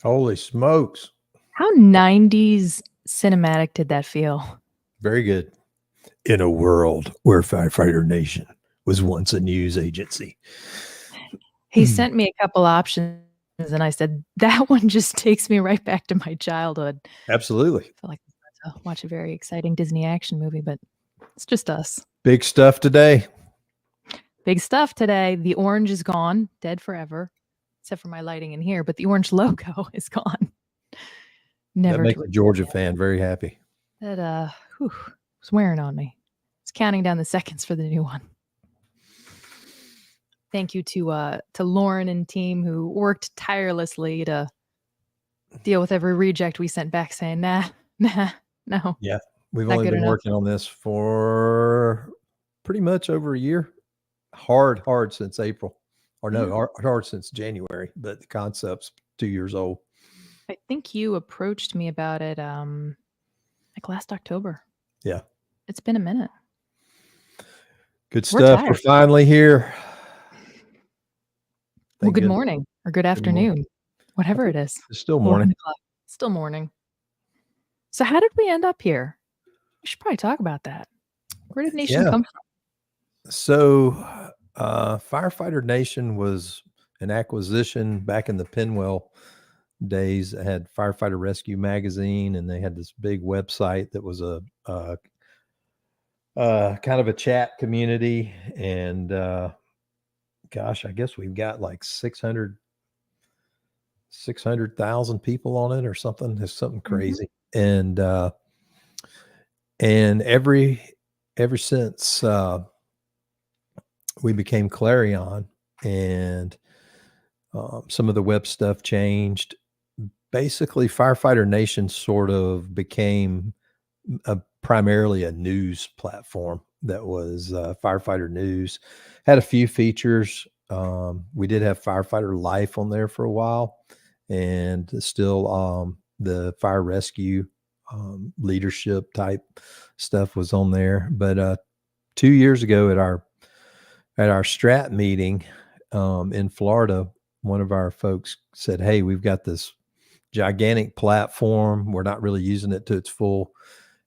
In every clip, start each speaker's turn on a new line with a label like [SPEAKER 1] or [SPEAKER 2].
[SPEAKER 1] Holy smokes.
[SPEAKER 2] How 90s cinematic did that feel?
[SPEAKER 1] Very good. In a world where Firefighter Nation was once a news agency.
[SPEAKER 2] He sent me a couple options, and I said, that one just takes me right back to my childhood.
[SPEAKER 1] Absolutely.
[SPEAKER 2] I feel like I'm about to watch a very exciting Disney action movie, but it's just us.
[SPEAKER 1] Big stuff today.
[SPEAKER 2] Big stuff today. The orange is gone, dead forever, except for my lighting in here, but the orange logo is gone. Never
[SPEAKER 1] That makes
[SPEAKER 2] to
[SPEAKER 1] a Georgia fan very happy.
[SPEAKER 2] That was wearing on me. It's counting down the seconds for the new one. Thank you to Lauren and team who worked tirelessly to deal with every reject we sent back saying, nah, no.
[SPEAKER 1] Yeah. We've
[SPEAKER 2] Not
[SPEAKER 1] only
[SPEAKER 2] good
[SPEAKER 1] been
[SPEAKER 2] enough.
[SPEAKER 1] working on this for pretty much over a year. Hard since April. Or no, hard since January, but the concept's 2 years old.
[SPEAKER 2] I think you approached me about it like last October.
[SPEAKER 1] Yeah.
[SPEAKER 2] It's been a minute.
[SPEAKER 1] Good stuff. We're finally here.
[SPEAKER 2] Well, good morning or good afternoon, whatever it is.
[SPEAKER 1] It's still morning.
[SPEAKER 2] Still morning. So how did we end up here? We should probably talk about that. Where did Nation come from?
[SPEAKER 1] So Firefighter Nation was an acquisition back in the Pinwell days. It had Firefighter Rescue Magazine, and they had this big website that was a kind of a chat community. And gosh, I guess we've got like 600,000 people on it or something. It's something crazy. Mm-hmm. And ever since we became Clarion, and some of the web stuff changed, basically Firefighter Nation sort of became primarily a news platform that was Firefighter News. Had a few features. We did have Firefighter Life on there for a while, and still the fire rescue leadership type stuff was on there. But 2 years ago at our strat meeting in Florida, one of our folks said, hey, we've got this gigantic platform. We're not really using it to its full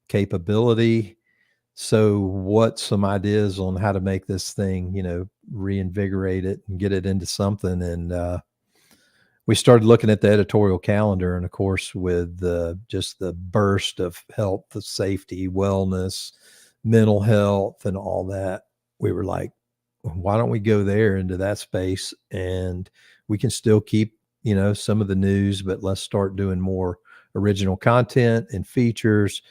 [SPEAKER 1] capability. So what's some ideas on how to make this thing, reinvigorate it and get it into something? And we started looking at the editorial calendar, and of course, with just the burst of health, safety, wellness, mental health, and all that, we were like, why don't we go there into that space? And we can still keep, some of the news, but let's start doing more original content and features.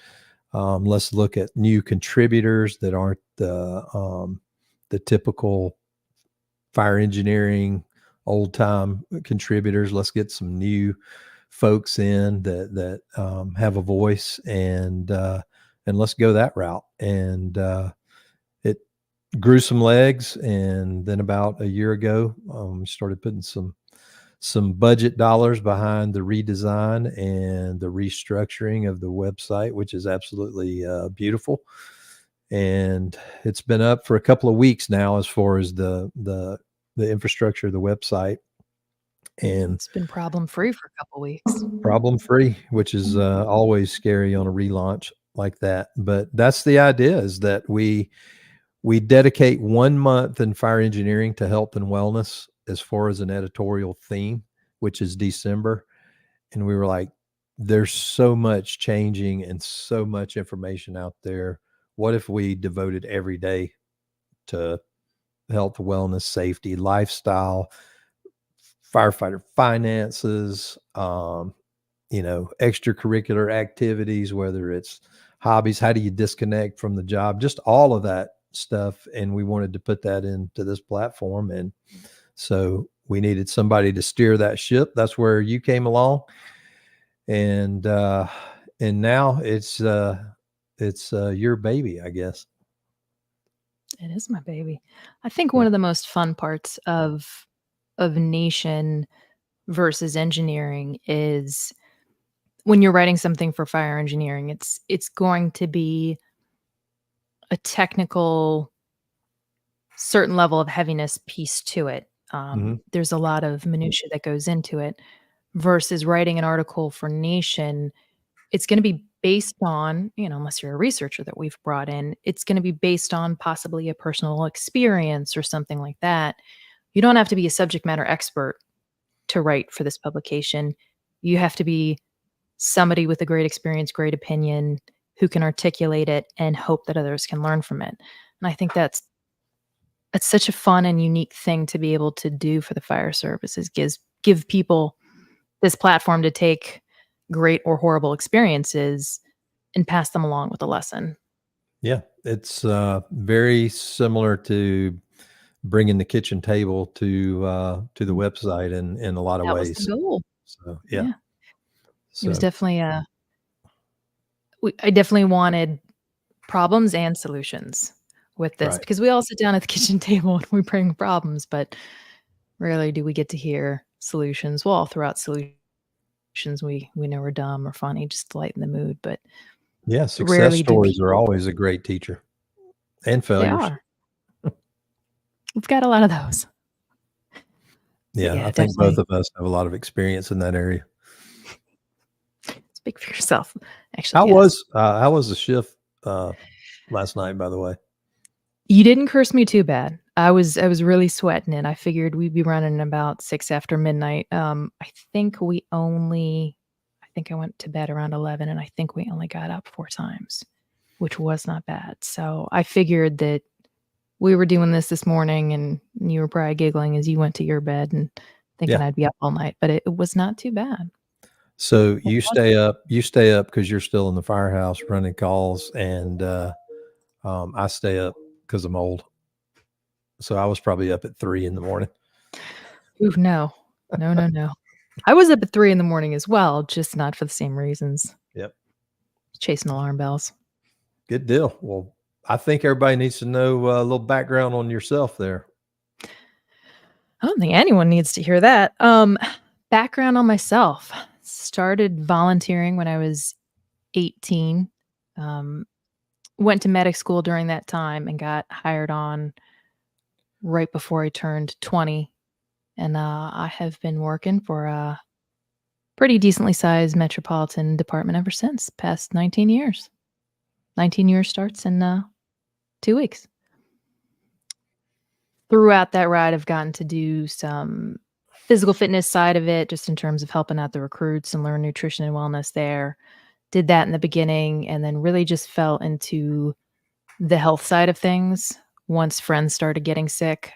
[SPEAKER 1] Let's look at new contributors that aren't the typical fire engineering old time contributors. Let's get some new folks in that have a voice, and let's go that route. And it grew some legs, and then about a year ago, started putting some budget dollars behind the redesign and the restructuring of the website, which is absolutely beautiful. And it's been up for a couple of weeks now as far as the infrastructure of the website. And
[SPEAKER 2] it's been problem-free for a couple of weeks.
[SPEAKER 1] Problem-free, which is always scary on a relaunch like that. But that's the idea, is that we dedicate 1 month in fire engineering to health and wellness as far as an editorial theme, which is December. And we were like, there's so much changing and so much information out there. What if we devoted every day to health, wellness, safety, lifestyle, firefighter finances, extracurricular activities, whether it's hobbies, how do you disconnect from the job, just all of that stuff. And we wanted to put that into this platform. And so we needed somebody to steer that ship. That's where you came along. And now it's your baby, I guess.
[SPEAKER 2] It is my baby. I think one of the most fun parts of Nation versus engineering is when you're writing something for fire engineering, it's going to be a technical, certain level of heaviness piece to it. There's a lot of minutia that goes into it. versus writing an article for Nation, it's going to be based on, unless you're a researcher that we've brought in, it's going to be based on possibly a personal experience or something like that. You don't have to be a subject matter expert to write for this publication. You have to be somebody with a great experience, great opinion, who can articulate it and hope that others can learn from it. And I think that's such a fun and unique thing to be able to do for the fire service, is give people this platform to take great or horrible experiences and pass them along with a lesson.
[SPEAKER 1] Yeah, it's very similar to bringing the kitchen table to the website in a lot of
[SPEAKER 2] That was the
[SPEAKER 1] ways.
[SPEAKER 2] goal.
[SPEAKER 1] So
[SPEAKER 2] Yeah. It was
[SPEAKER 1] So
[SPEAKER 2] definitely I definitely wanted problems and solutions with this,
[SPEAKER 1] right.
[SPEAKER 2] because we all sit down at the kitchen table and we bring problems, but rarely do we get to hear solutions. We'll all throw out solutions we know are dumb or funny just to lighten the mood, but
[SPEAKER 1] Yeah, success
[SPEAKER 2] rarely do
[SPEAKER 1] stories are
[SPEAKER 2] people.
[SPEAKER 1] always a great teacher, and
[SPEAKER 2] They
[SPEAKER 1] failures.
[SPEAKER 2] are. We've got a lot of those. But
[SPEAKER 1] Yeah,
[SPEAKER 2] yeah,
[SPEAKER 1] I think both
[SPEAKER 2] definitely
[SPEAKER 1] of us have a lot of experience in that area.
[SPEAKER 2] speak for yourself. Actually, yes.
[SPEAKER 1] How was the shift last night, by the way?
[SPEAKER 2] You didn't curse me too bad. I was really sweating it. I figured we'd be running about 6 after midnight. I think I went to bed around 11, and I think we only got up 4 times, which was not bad. So, I figured that we were doing this morning, and you were probably giggling as you went to your bed and thinking
[SPEAKER 1] Yeah.
[SPEAKER 2] I'd be up all night, but it was not too bad.
[SPEAKER 1] So
[SPEAKER 2] What about
[SPEAKER 1] you stay up because you're still in the firehouse running calls, and I stay up because I'm old. So I was probably up at 3 in the morning.
[SPEAKER 2] you? Ooh, no. No, no, no. I was up at 3 in the morning as well, just not for the same reasons.
[SPEAKER 1] Yep.
[SPEAKER 2] Chasing alarm bells.
[SPEAKER 1] Good deal. Well, I think everybody needs to know a little background on yourself there.
[SPEAKER 2] I don't think anyone needs to hear that. Background on myself. Started volunteering when I was 18. Um, Went to medic school during that time and got hired on right before I turned 20. And I have been working for a pretty decently sized metropolitan department ever since, past 19 years. 19 years starts in 2 weeks. Throughout that ride, I've gotten to do some physical fitness side of it, just in terms of helping out the recruits and learn nutrition and wellness there. Did that in the beginning, and then really just fell into the health side of things once friends started getting sick.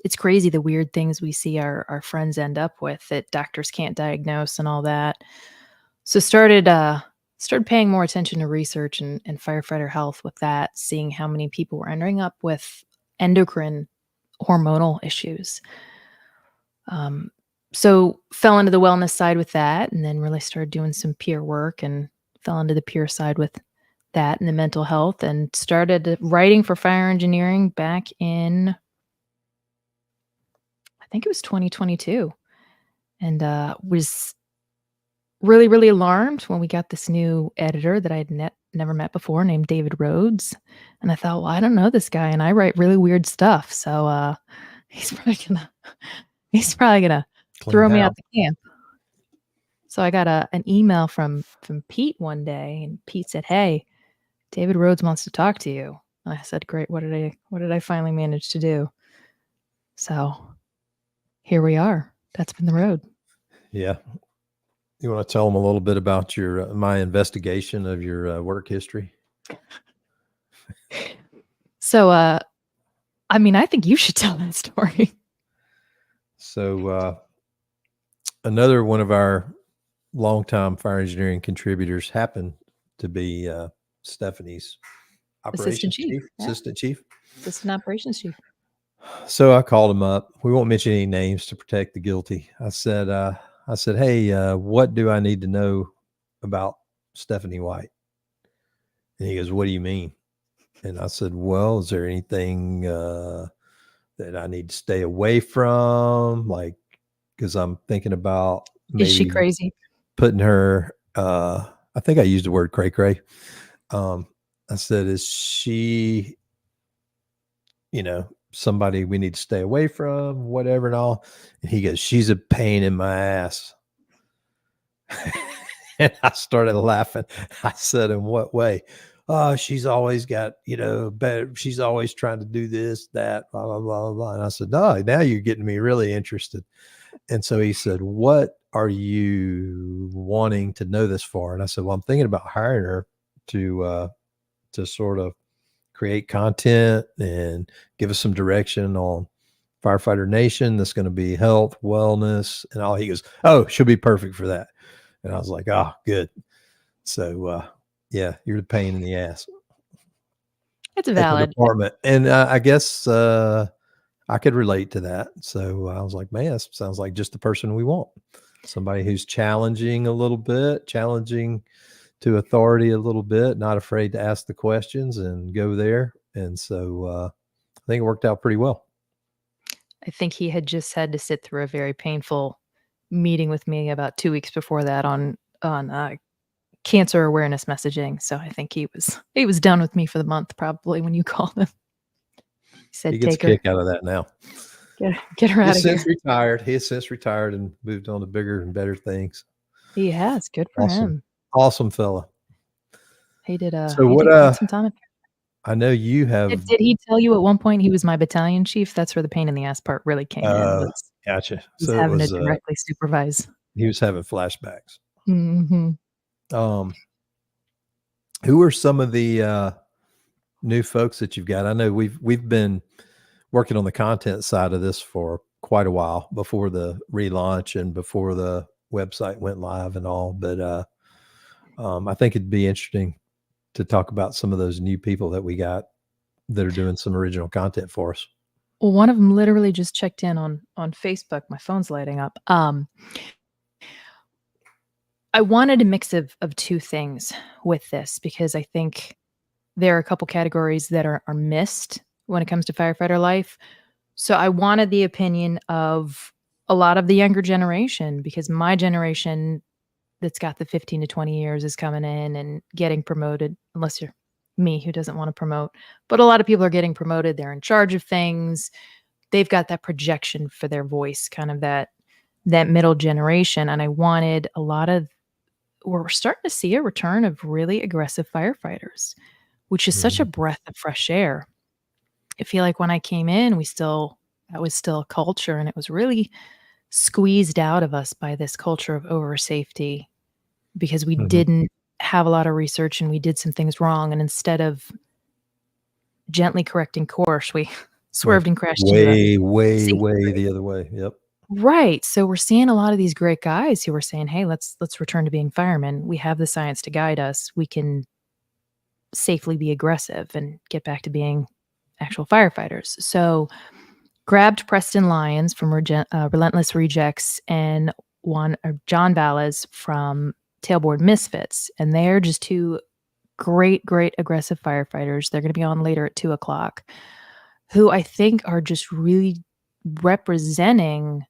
[SPEAKER 2] It's crazy the weird things we see our friends end up with that doctors can't diagnose and all that. So started paying more attention to research and firefighter health with that, seeing how many people were ending up with endocrine hormonal issues. Um, so fell into the wellness side with that, and then really started doing some peer work and fell into the peer side with that and the mental health, and started writing for fire engineering back in, I think it was 2022, and was really, really alarmed when we got this new editor that I had never met before, named David Rhodes. And I thought, well, I don't know this guy, and I write really weird stuff, so he's probably gonna he's probably gonna
[SPEAKER 1] Clean
[SPEAKER 2] throw me
[SPEAKER 1] house.
[SPEAKER 2] out the camp. So I got an email from Pete one day, and Pete said, "Hey, David Rhodes wants to talk to you." And I said, "Great. What did I finally manage to do?" So here we are. That's been the road.
[SPEAKER 1] Yeah. You want to tell them a little bit about your my investigation of your work history?
[SPEAKER 2] So I mean, I think you should tell that story.
[SPEAKER 1] So another one of our longtime fire engineering contributors happened to be Stephanie's
[SPEAKER 2] Assistant
[SPEAKER 1] operations
[SPEAKER 2] chief.
[SPEAKER 1] chief,
[SPEAKER 2] Yeah.
[SPEAKER 1] assistant chief.
[SPEAKER 2] Assistant operations chief.
[SPEAKER 1] So I called him up. We won't mention any names to protect the guilty. I said, hey, what do I need to know about Stephanie White? And he goes, what do you mean? And I said, well, is there anything that I need to stay away from? Like, because I'm thinking about
[SPEAKER 2] Is she
[SPEAKER 1] maybe
[SPEAKER 2] crazy?
[SPEAKER 1] putting her, I think I used the word cray cray. I said, is she, somebody we need to stay away from, whatever and all. And he goes, she's a pain in my ass. And I started laughing. I said, in what way? Oh, she's always got, better. She's always trying to do this, that, blah, blah, blah, blah. And I said, no, now you're getting me really interested. And so he said, what are you wanting to know this for? And I said, well, I'm thinking about hiring her to sort of create content and give us some direction on Firefighter Nation. That's going to be health, wellness, and all. He goes, oh, she'll be perfect for that. And I was like, oh, good. So, yeah, you're the pain in the ass.
[SPEAKER 2] It's
[SPEAKER 1] at the
[SPEAKER 2] valid.
[SPEAKER 1] department. And I guess I could relate to that. So I was like, man, this sounds like just the person we want. Somebody who's challenging a little bit, challenging to authority a little bit, not afraid to ask the questions and go there. And so I think it worked out pretty well.
[SPEAKER 2] I think he had just had to sit through a very painful meeting with me about 2 weeks before that on cancer awareness messaging. So I think he was done with me for the month probably when you called him. He said,
[SPEAKER 1] He gets a
[SPEAKER 2] "Take her,
[SPEAKER 1] kick out of that now.
[SPEAKER 2] get her out of here."
[SPEAKER 1] He has since retired and moved on to bigger and better things.
[SPEAKER 2] He has. Good for him.
[SPEAKER 1] Awesome fella.
[SPEAKER 2] He did
[SPEAKER 1] So
[SPEAKER 2] he
[SPEAKER 1] what
[SPEAKER 2] did quite some time.
[SPEAKER 1] I know you have.
[SPEAKER 2] Did he tell you at one point he was my battalion chief? That's where the pain in the ass part really came in.
[SPEAKER 1] Gotcha.
[SPEAKER 2] Was
[SPEAKER 1] So
[SPEAKER 2] having
[SPEAKER 1] it was,
[SPEAKER 2] to directly supervise.
[SPEAKER 1] he was having flashbacks.
[SPEAKER 2] Mm-hmm.
[SPEAKER 1] Who are some of the new folks that you've got? I know we've been working on the content side of this for quite a while before the relaunch and before the website went live and all. But I think it'd be interesting to talk about some of those new people that we got that are doing some original content for us.
[SPEAKER 2] Well, one of them literally just checked in on Facebook. My phone's lighting up. I wanted a mix of two things with this because I think there are a couple categories that are missed when it comes to firefighter life. So I wanted the opinion of a lot of the younger generation because my generation that's got the 15 to 20 years is coming in and getting promoted, unless you're me who doesn't want to promote. But a lot of people are getting promoted. They're in charge of things. They've got that projection for their voice, kind of that middle generation. And I wanted we're starting to see a return of really aggressive firefighters, which is such a breath of fresh air. I feel like when I came in, that was still a culture, and it was really squeezed out of us by this culture of over safety because we didn't have a lot of research and we did some things wrong. And instead of gently correcting course, we swerved and crashed
[SPEAKER 1] way the other way. Yep.
[SPEAKER 2] Right. So we're seeing a lot of these great guys who are saying, hey, let's return to being firemen. We have the science to guide us. We can safely be aggressive and get back to being actual firefighters. So grabbed Preston Lyons from Relentless Rejects and John Ballas from Tailboard Misfits. And they're just two great aggressive firefighters. They're going to be on later at 2:00, who I think are just really representing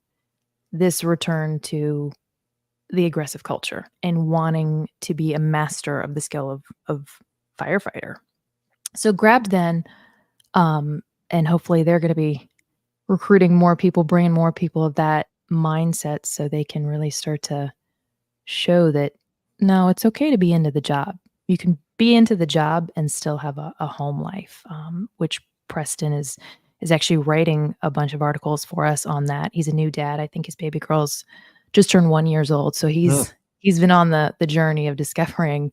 [SPEAKER 2] this return to the aggressive culture and wanting to be a master of the skill of firefighter. So grabbed then, and hopefully they're going to be recruiting more people, bringing more people of that mindset so they can really start to show that, no, it's okay to be into the job. You can be into the job and still have a home life, which Preston is actually writing a bunch of articles for us on that. He's a new dad. I think his baby girl's just turned 1 year old. So he's been on the journey of discovering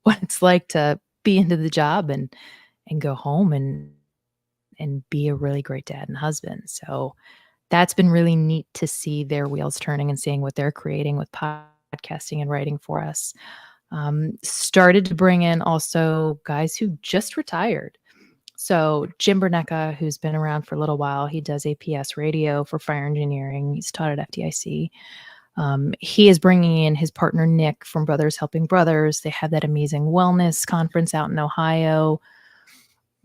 [SPEAKER 2] what it's like to be into the job and go home and be a really great dad and husband. So that's been really neat to see their wheels turning and seeing what they're creating with podcasting and writing for us. Started to bring in also guys who just retired. So Jim Bernecka, who's been around for a little while, he does APS radio for fire engineering. He's taught at FDIC. He is bringing in his partner, Nick, from Brothers Helping Brothers. They had that amazing wellness conference out in Ohio.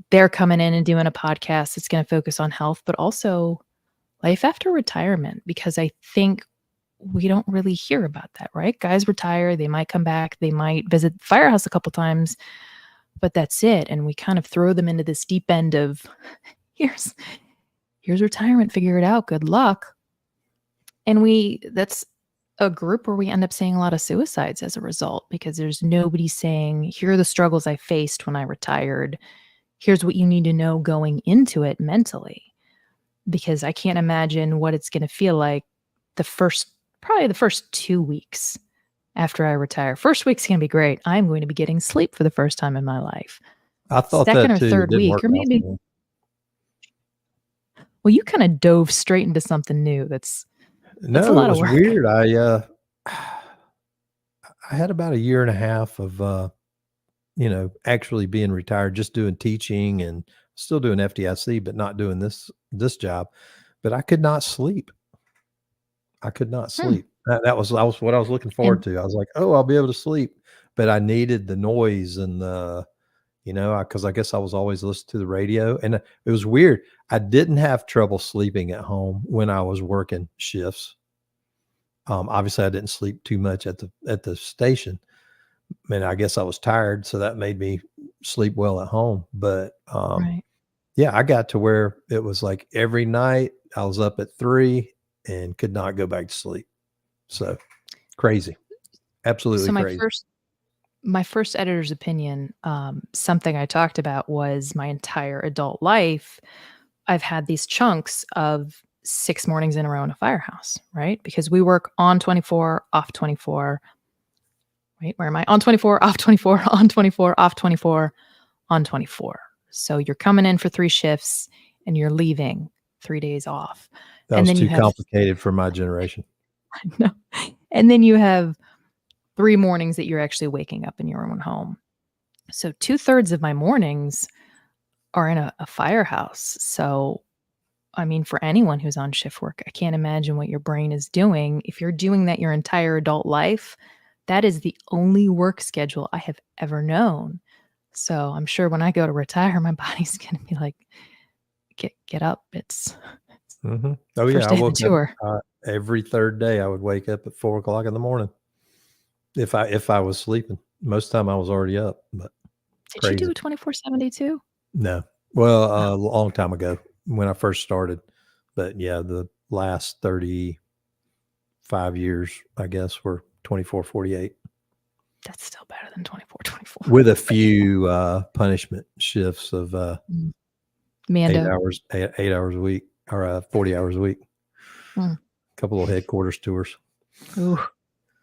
[SPEAKER 2] They're coming in and doing a podcast that's going to focus on health, but also life after retirement, because I think we don't really hear about that, right? Guys retire, they might come back, they might visit the firehouse a couple times, but that's it. And we kind of throw them into this deep end of here's here's retirement, figure it out, good luck. And that's a group where we end up seeing a lot of suicides as a result, because there's nobody saying, here are the struggles I faced when I retired. Here's what you need to know going into it mentally. Because I can't imagine what it's going to feel like probably the first 2 weeks after I retire. First week's going to be great. I'm going to be getting sleep for the first time in my life.
[SPEAKER 1] I thought
[SPEAKER 2] Second
[SPEAKER 1] that
[SPEAKER 2] or
[SPEAKER 1] too. It
[SPEAKER 2] third
[SPEAKER 1] didn't
[SPEAKER 2] week,
[SPEAKER 1] work
[SPEAKER 2] or
[SPEAKER 1] out
[SPEAKER 2] maybe,
[SPEAKER 1] for me.
[SPEAKER 2] well, you kind of dove straight into something new. That's a
[SPEAKER 1] No, it
[SPEAKER 2] lot of
[SPEAKER 1] was
[SPEAKER 2] work.
[SPEAKER 1] weird. I had about a year and a half of actually being retired, just doing teaching and still doing FDIC, but not doing this job. But I could not sleep. I could not
[SPEAKER 2] Hmm.
[SPEAKER 1] sleep. That was what I was looking forward
[SPEAKER 2] And
[SPEAKER 1] to. I was like, "Oh, I'll be able to sleep," but I needed the noise and because I guess I was always listening to the radio, and it was weird. I didn't have trouble sleeping at home when I was working shifts. Obviously, I didn't sleep too much at the station. I mean, I guess I was tired, so that made me sleep well at home. But
[SPEAKER 2] right.
[SPEAKER 1] yeah, I got to where it was like every night I was up at 3 and could not go back to sleep. So crazy,
[SPEAKER 2] So
[SPEAKER 1] absolutely crazy.
[SPEAKER 2] my first editor's opinion, something I talked about was my entire adult life. I've had these chunks of 6 mornings in a row in a firehouse, right? Because we work on 24, off 24. Wait, where am I? On 24, off 24, on 24, off 24, on 24. So you're coming in for 3 shifts and you're leaving 3 days off.
[SPEAKER 1] That
[SPEAKER 2] And
[SPEAKER 1] was
[SPEAKER 2] then you
[SPEAKER 1] too
[SPEAKER 2] have
[SPEAKER 1] complicated for my generation.
[SPEAKER 2] no. And then you have 3 mornings that you're actually waking up in your own home. So 2/3 of my mornings are in a firehouse. So, I mean, for anyone who's on shift work, I can't imagine what your brain is doing. If you're doing that your entire adult life, that is the only work schedule I have ever known. So I'm sure when I go to retire, my body's gonna be like, get up. It's
[SPEAKER 1] Mhm. Oh, yeah,
[SPEAKER 2] first
[SPEAKER 1] I
[SPEAKER 2] day of the
[SPEAKER 1] woke up,
[SPEAKER 2] tour.
[SPEAKER 1] every 3rd day, I would wake up at 4 o'clock in the morning if I was sleeping. Most time I was already up, but
[SPEAKER 2] Did you do
[SPEAKER 1] crazy.
[SPEAKER 2] a 24/7 too?
[SPEAKER 1] No. Well,
[SPEAKER 2] Oh,
[SPEAKER 1] a long time ago when I first started, but yeah, the last 35 years, I guess, were 24/48
[SPEAKER 2] that's still better than 24/24.
[SPEAKER 1] with a few, punishment shifts of,
[SPEAKER 2] Mm.
[SPEAKER 1] 8
[SPEAKER 2] Mando.
[SPEAKER 1] hours 8 hours a week or, 40 hours a week.
[SPEAKER 2] Mm.
[SPEAKER 1] Couple of headquarters tours.
[SPEAKER 2] Ooh,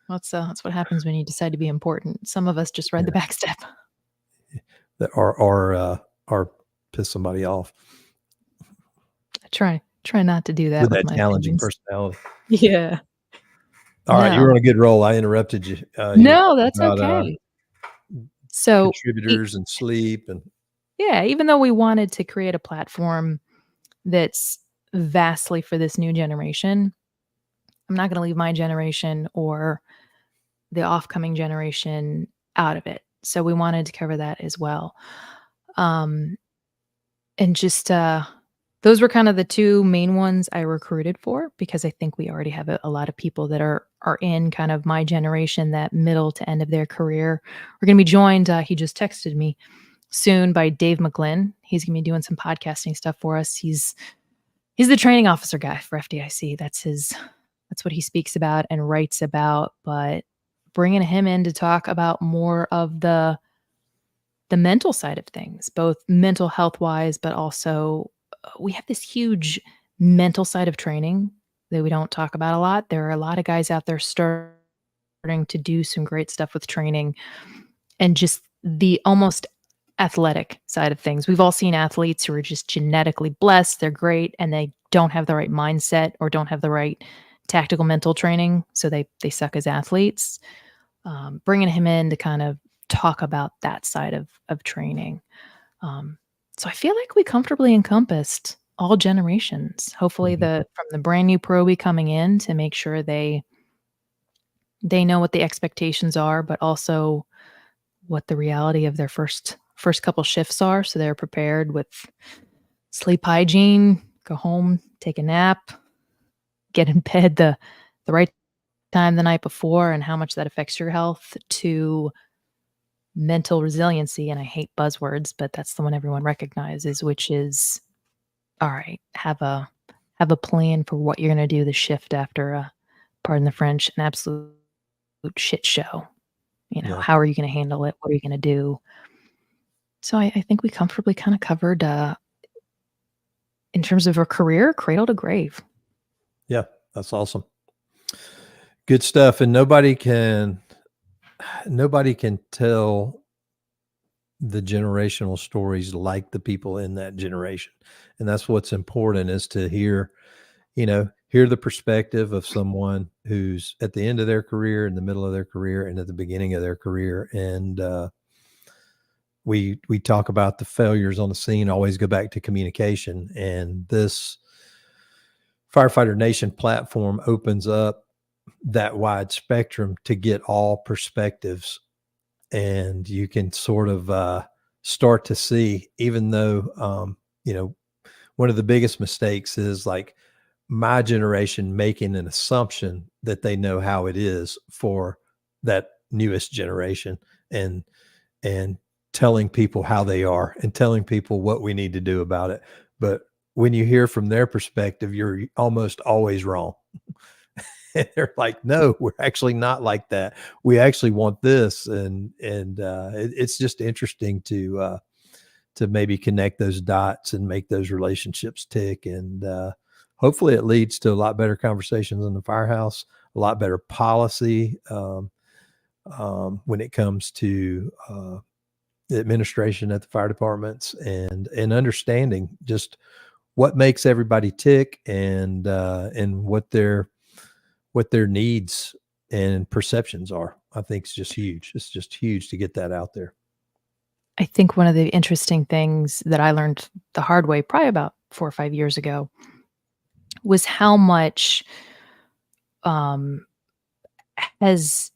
[SPEAKER 2] that's what happens when you decide to be important. Some of us just ride the
[SPEAKER 1] Yeah.
[SPEAKER 2] back step.
[SPEAKER 1] That or piss somebody off
[SPEAKER 2] I try not to do that
[SPEAKER 1] with
[SPEAKER 2] with
[SPEAKER 1] that
[SPEAKER 2] my
[SPEAKER 1] challenging
[SPEAKER 2] opinions.
[SPEAKER 1] personality.
[SPEAKER 2] Yeah.
[SPEAKER 1] Alright, you were
[SPEAKER 2] No.
[SPEAKER 1] on a good roll. I interrupted you. You were
[SPEAKER 2] No,
[SPEAKER 1] talking
[SPEAKER 2] that's
[SPEAKER 1] about,
[SPEAKER 2] okay. So, e
[SPEAKER 1] contributors and sleep and
[SPEAKER 2] yeah, even though we wanted to create a platform that's vastly for this new generation, I'm not gonna leave my generation or the off-coming generation out of it. So we wanted to cover that as well. Um, and just, those were kind of the 2 main ones I recruited for, because I think we already have a lot of people that are in kind of my generation, that middle to end of their career. We're gonna be joined, he just texted me, soon, by Dave McGlynn. He's gonna be doing some podcasting stuff for us. He's the training officer guy for FDIC. That's what he speaks about and writes about, but bringing him in to talk about more of the mental side of things, both mental health wise, but also we have this huge mental side of training that we don't talk about a lot. There are a lot of guys out there starting to do some great stuff with training and just the almost athletic side of things. We've all seen athletes who are just genetically blessed. They're great and they don't have the right mindset or don't have the right tactical mental training, so they suck as athletes. Bringing him in to kind of talk about that side of training. Um, so I feel like we comfortably encompassed all generations. Hopefully,
[SPEAKER 1] mhm,
[SPEAKER 2] from the brand new probie coming in to make sure they know what the expectations are, but also what the reality of their first couple shifts are, so they're prepared with sleep hygiene, go home, take a nap, get in bed the right time the night before, and how much that affects your health, to mental resiliency. And I hate buzzwords, but that's the one everyone recognizes, which is all right, have a plan for what you're going to do the shift after, pardon the French, an absolute shit show.
[SPEAKER 1] Yeah.
[SPEAKER 2] How are you going to handle it? What are you going to do? So I think we comfortably kind of covered, in terms of a career, cradle to grave.
[SPEAKER 1] Yeah. That's awesome. Good stuff. And nobody can tell the generational stories like the people in that generation. And that's what's important, is to hear the perspective of someone who's at the end of their career, in the middle of their career, and at the beginning of their career. And we talk about the failures on the scene, always go back to communication. And this Firefighter Nation platform opens up that wide spectrum to get all perspectives. And you can sort of start to see, even though, one of the biggest mistakes is like my generation making an assumption that they know how it is for that newest generation, and telling people how they are and telling people what we need to do about it. But when you hear from their perspective, you're almost always wrong. And they're like, no, we're actually not like that. We actually want this. And it's just interesting to maybe connect those dots and make those relationships tick. And hopefully it leads to a lot better conversations in the firehouse, a lot better policy when it comes to the administration at the fire departments, and understanding just what makes everybody tick, and what their needs and perceptions are. I think it's just huge. It's just huge to get that out there.
[SPEAKER 2] I think one of the interesting things that I learned the hard way, probably about 4 or 5 years ago, was how much, um, has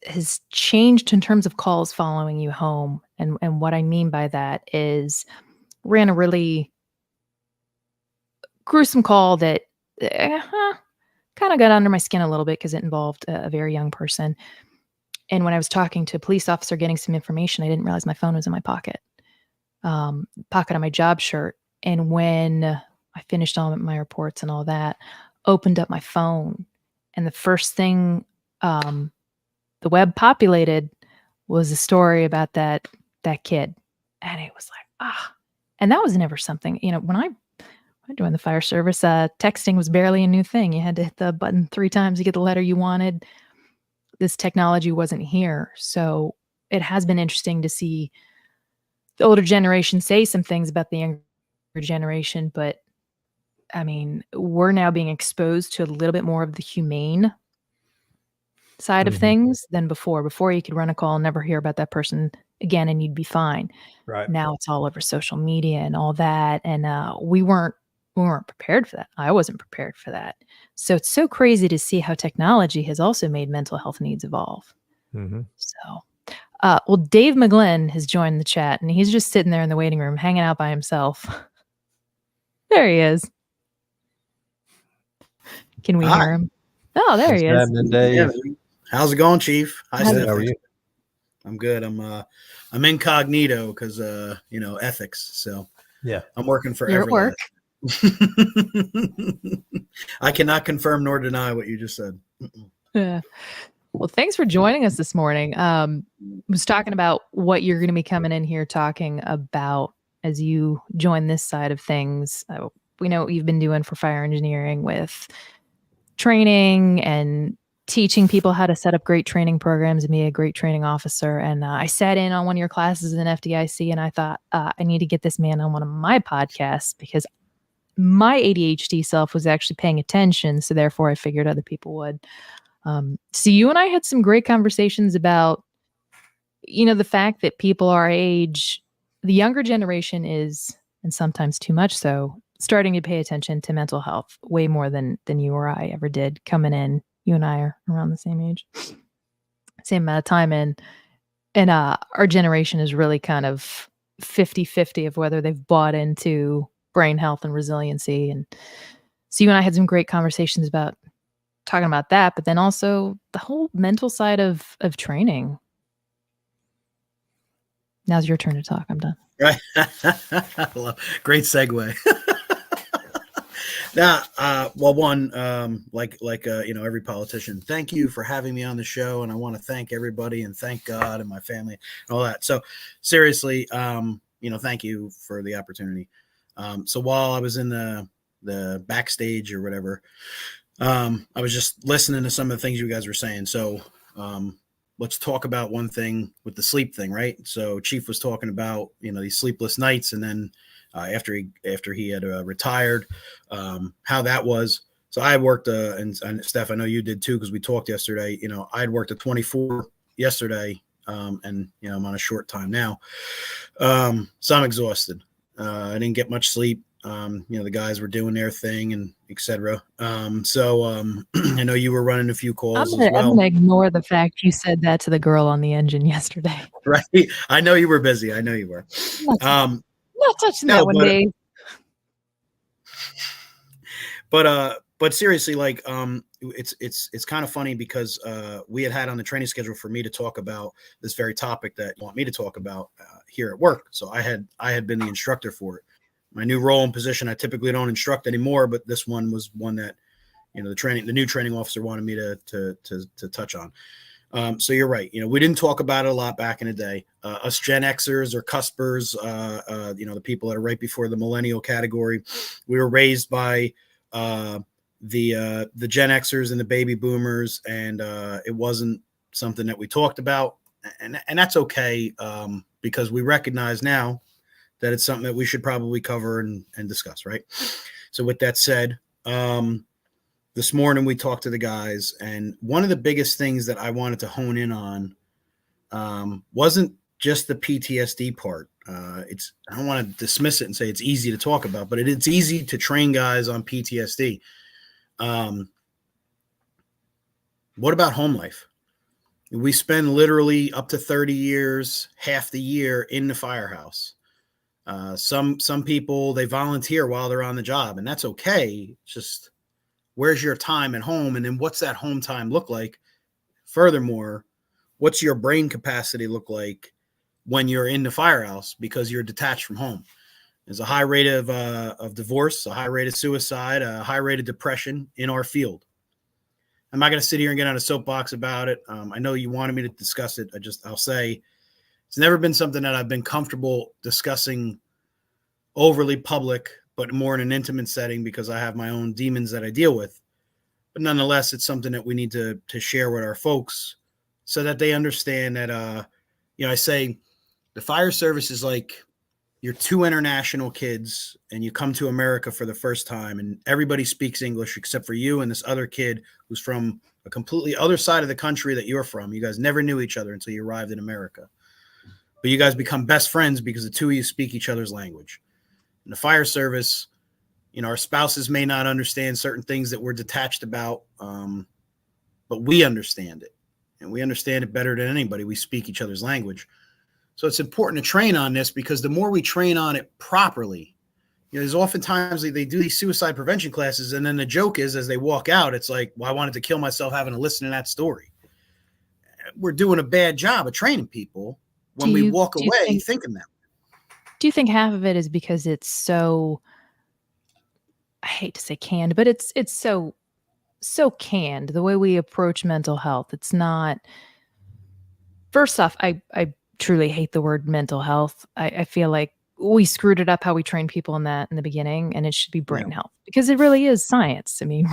[SPEAKER 2] changed in terms of calls following you home. And what I mean by that is, ran a really gruesome call that, kinda got under my skin a little bit because it involved a very young person. And when I was talking to a police officer getting some information, I didn't realize my phone was in my pocket. Pocket of my job shirt. And when I finished all my reports and all that, opened up my phone, and the first thing, the web populated was a story about that kid. And it was like, and that was never something, when I joined the fire service, texting was barely a new thing. You had to hit the button 3 times to get the letter you wanted. This technology wasn't here. So it has been interesting to see the older generation say some things about the younger generation, but I mean, we're now being exposed to a little bit more of the humane side of
[SPEAKER 1] Mhm.
[SPEAKER 2] things than before. Before, you could run a call and never hear about that person again and you'd be fine.
[SPEAKER 1] Right.
[SPEAKER 2] Now it's all over social media and all that, and we weren't prepared for that. I wasn't prepared for that. So it's so crazy to see how technology has also made mental health needs evolve.
[SPEAKER 1] Mm-hmm.
[SPEAKER 2] So well, Dave McGlynn has joined the chat, and he's just sitting there in the waiting room, hanging out by himself. There he is. Can we
[SPEAKER 3] Hi.
[SPEAKER 2] hear him? Oh, there
[SPEAKER 1] What's
[SPEAKER 2] he is.
[SPEAKER 1] happening, Dave?
[SPEAKER 3] Yeah. How's it going, Chief? Hi,
[SPEAKER 2] How's it-
[SPEAKER 3] Stephanie.
[SPEAKER 1] How are you?
[SPEAKER 3] I'm good. I'm incognito because ethics. So
[SPEAKER 1] Yeah.
[SPEAKER 3] I'm working for
[SPEAKER 2] You're at work.
[SPEAKER 3] I cannot confirm nor deny what you just said.
[SPEAKER 2] Yeah. Well, thanks for joining us this morning. Was talking about what you're going to be coming in here talking about as you join this side of things. We know what you've been doing for fire engineering with training and teaching people how to set up great training programs and be a great training officer. And I sat in on one of your classes in FDIC, and I thought, I need to get this man on one of my podcasts because my ADHD self was actually paying attention. So therefore I figured other people would. So you and I had some great conversations about, the fact that people our age, the younger generation is, and sometimes too much so, starting to pay attention to mental health way more than you or I ever did coming in. You and I are around the same age, same amount of time in. And our generation is really kind of 50-50 of whether they've bought into brain health and resiliency. And so you and I had some great conversations about talking about that, but then also the whole mental side of training. Now's your turn to talk. I'm done.
[SPEAKER 3] Right. Great segue. Now, well, one, every politician, thank you for having me on the show, and I want to thank everybody and thank God and my family and all that. So, seriously, thank you for the opportunity. So while I was in the backstage or whatever, I was just listening to some of the things you guys were saying. So, let's talk about one thing with the sleep thing, right? So, Chief was talking about these sleepless nights, and then after he had retired, how that was. So I worked, and Steph, I know you did too, because we talked yesterday. I had worked at 24 yesterday, and I'm on a short time now, so I'm exhausted. I didn't get much sleep. The guys were doing their thing and etc. I know you were running a few calls as well.
[SPEAKER 2] I'm gonna ignore the fact you said that to the girl on the engine yesterday.
[SPEAKER 3] Right? I know you were busy. I know you were.
[SPEAKER 2] Not touching that one, Dave.
[SPEAKER 3] But seriously, like, it's kind of funny because we had on the training schedule for me to talk about this very topic that you want me to talk about here at work. So I had been the instructor for it. My new role and position, I typically don't instruct anymore, but this one was one that the new training officer wanted me to touch on. So you're right. We didn't talk about it a lot back in the day. Us Gen Xers or cuspers, the people that are right before the millennial category, we were raised by the Gen Xers and the baby boomers, and it wasn't something that we talked about, and that's okay, because we recognize now that it's something that we should probably cover and discuss, right? So with that said, this morning we talked to the guys, and one of the biggest things that I wanted to hone in on wasn't just the PTSD part. I don't want to dismiss it and say it's easy to talk about, but it's easy to train guys on PTSD. What about home life? We spend literally up to 30 years, half the year in the firehouse. Some people, they volunteer while they're on the job, and that's okay. It's just, where's your time at home? And then what's that home time look like? Furthermore, what's your brain capacity look like when you're in the firehouse because you're detached from home? There's a high rate of divorce, a high rate of suicide, a high rate of depression in our field. I'm not going to sit here and get on a soapbox about it. I know you wanted me to discuss it. I'll say it's never been something that I've been comfortable discussing overly public, but more in an intimate setting because I have my own demons that I deal with. But nonetheless, it's something that we need to share with our folks so that they understand that, I say the fire service is like you're two international kids and you come to America for the first time and everybody speaks English except for you and this other kid who's from a completely other side of the country that you're from. You guys never knew each other until you arrived in America. But you guys become best friends because the two of you speak each other's language. In the fire service, our spouses may not understand certain things that we're detached about, but we understand it. And we understand it better than anybody. We speak each other's language. So it's important to train on this because the more we train on it properly, there's oftentimes they do these suicide prevention classes. And then the joke is as they walk out, it's like, well, I wanted to kill myself having to listen to that story. We're doing a bad job of training people when we walk away thinking that.
[SPEAKER 2] Do you think half of it is because it's so, I hate to say canned, but it's so canned, the way we approach mental health? It's not, first off, I truly hate the word mental health. I feel like we screwed it up how we train people in that in the beginning, and it should be brain health because it really is science. I mean,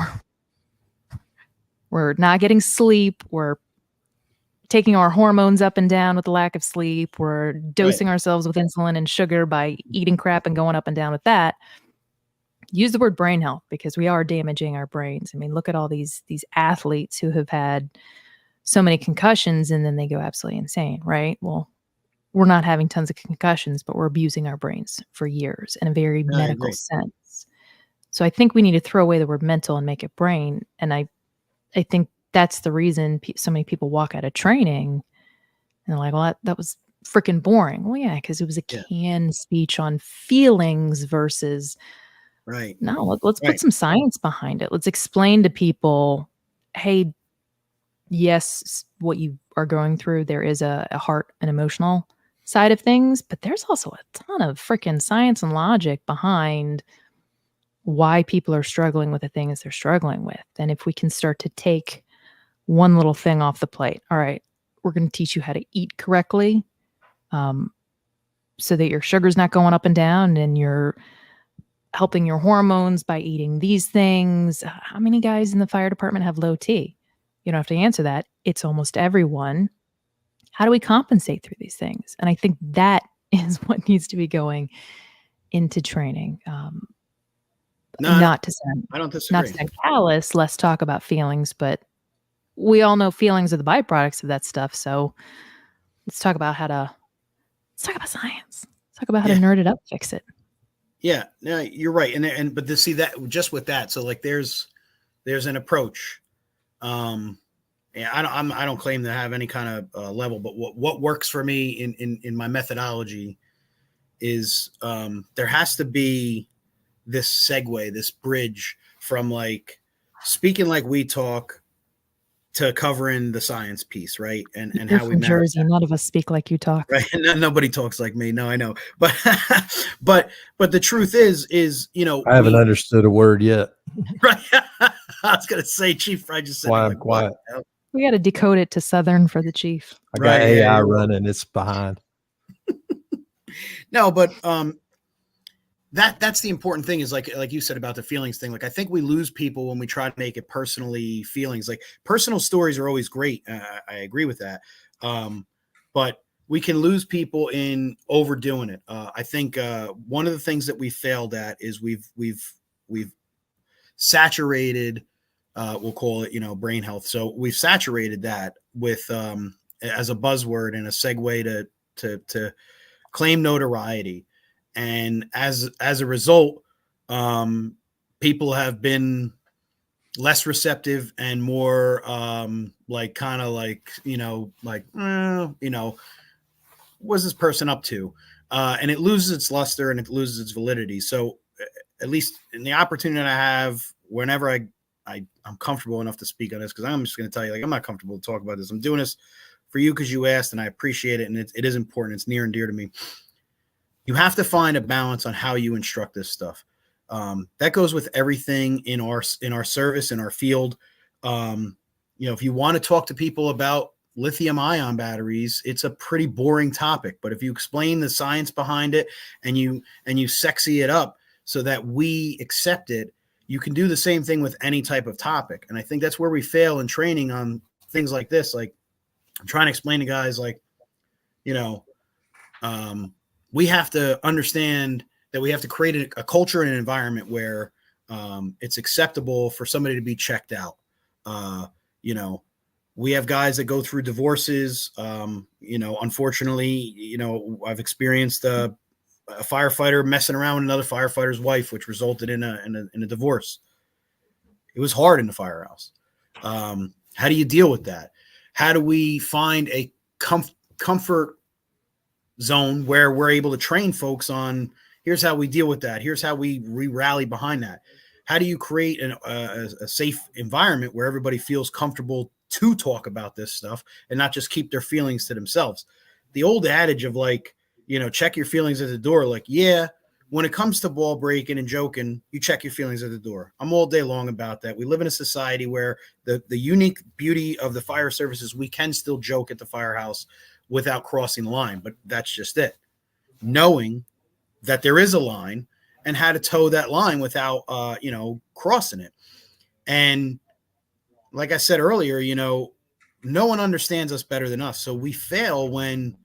[SPEAKER 2] we're not getting sleep. We're taking our hormones up and down with the lack of sleep. We're dosing ourselves with insulin and sugar by eating crap and going up and down with that. Use the word brain health because we are damaging our brains. I mean, look at all these athletes who have had so many concussions and then they go absolutely insane, right? Well, we're not having tons of concussions, but we're abusing our brains for years in a very medical sense. So I think we need to throw away the word mental and make it brain. And I think that's the reason so many people walk out of training and they're like, well, that was freaking boring. Well, yeah, because it was a canned speech on feelings versus no, let's put some science behind it. Let's explain to people, hey, yes, what you are going through, there is a heart and emotional side of things, but there's also a ton of freaking science and logic behind why people are struggling with the things they're struggling with. And if we can start to take one little thing off the plate, all right, we're going to teach you how to eat correctly, so that your sugar's not going up and down, and you're helping your hormones by eating these things. How many guys in the fire department have low T? You don't have to answer that. It's almost everyone. How do we compensate through these things? And I think that is what needs to be going into training. Not to sound,
[SPEAKER 3] I don't disagree.
[SPEAKER 2] not to sound callous, let's talk about feelings, but we all know feelings are the byproducts of that stuff. So let's talk about science. Let's talk about how to nerd it up, fix it.
[SPEAKER 3] Yeah, no, you're right. But to see that just with that, so like there's an approach. Yeah, I don't claim to have any kind of level, but what works for me in my methodology is there has to be this segue, this bridge from like speaking like we talk to covering the science piece, right? And
[SPEAKER 2] You're
[SPEAKER 3] how we
[SPEAKER 2] from
[SPEAKER 3] marry
[SPEAKER 2] Jersey.
[SPEAKER 3] that.
[SPEAKER 2] None of us speak like you talk.
[SPEAKER 3] Right? Nobody talks like me. No, I know, but but the truth is
[SPEAKER 1] I haven't understood a word yet.
[SPEAKER 3] Right. I was gonna say, Chief. I just said,
[SPEAKER 1] Why I'm
[SPEAKER 3] like,
[SPEAKER 1] quiet.
[SPEAKER 3] what?
[SPEAKER 2] We got to decode it to Southern for the chief.
[SPEAKER 1] I got AI running. It's behind.
[SPEAKER 3] No, but that's the important thing is like you said about the feelings thing. Like I think we lose people when we try to make it personally feelings. Like personal stories are always great. I agree with that. But we can lose people in overdoing it. I think one of the things that we failed at is we've saturated. We'll call it, brain health. So we've saturated that with as a buzzword and a segue to claim notoriety. And as a result, people have been less receptive and more what's this person up to? And it loses its luster and it loses its validity. So at least in the opportunity that I have, whenever I'm comfortable enough to speak on this, because I'm just going to tell you, like, I'm not comfortable to talk about this. I'm doing this for you because you asked, and I appreciate it, and it is important. It's near and dear to me. You have to find a balance on how you instruct this stuff. That goes with everything in our service, in our field. If you want to talk to people about lithium-ion batteries, it's a pretty boring topic. But if you explain the science behind it and you sexy it up so that we accept it, you can do the same thing with any type of topic. And I think that's where we fail in training on things like this. Like I'm trying to explain to guys, like, we have to understand that we have to create a culture and an environment where it's acceptable for somebody to be checked out. We have guys that go through divorces. Unfortunately, I've experienced a firefighter messing around with another firefighter's wife, which resulted in a divorce. It was hard in the firehouse. How do you deal with that? How do we find a comfort zone where we're able to train folks on, here's how we deal with that. Here's how we rally behind that. How do you create a safe environment where everybody feels comfortable to talk about this stuff and not just keep their feelings to themselves? The old adage of like, check your feelings at the door. Like, yeah, when it comes to ball breaking and joking, you check your feelings at the door. I'm all day long about that. We live in a society where the unique beauty of the fire service is we can still joke at the firehouse without crossing the line, but that's just it. Knowing that there is a line and how to toe that line without, crossing it. And like I said earlier, no one understands us better than us. So we fail when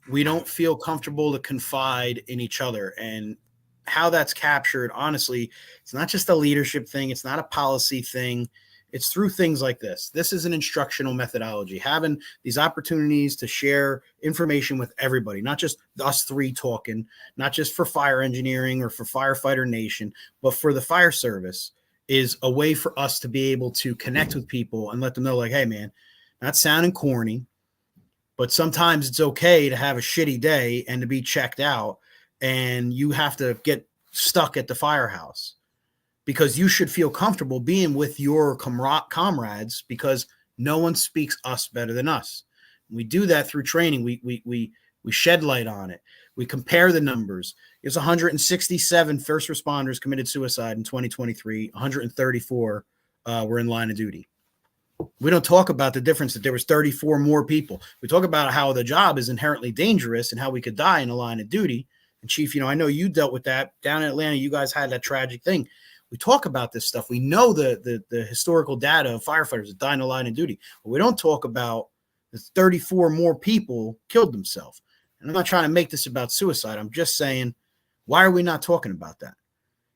[SPEAKER 3] we don't feel comfortable to confide in each other. And how that's captured, honestly, it's not just a leadership thing. It's not a policy thing. It's through things like this. This is an instructional methodology, having these opportunities to share information with everybody, not just us three talking, not just for fire engineering or for Firefighter Nation, but for the fire service, is a way for us to be able to connect with people and let them know, like, hey, man, not sounding corny, but sometimes it's okay to have a shitty day and to be checked out, and you have to get stuck at the firehouse. Because you should feel comfortable being with your comrades, because no one speaks us better than us. We do that through training. We shed light on it. We compare the numbers. There's 167 first responders committed suicide in 2023. 134 were in line of duty. We don't talk about the difference that there was 34 more people. We talk about how the job is inherently dangerous and how we could die in a line of duty. And Chief, I know you dealt with that down in Atlanta. You guys had that tragic thing. We talk about this stuff. We know the historical data of firefighters that die in a line of duty, but we don't talk about the 34 more people killed themselves. And I'm not trying to make this about suicide. I'm just saying, why are we not talking about that?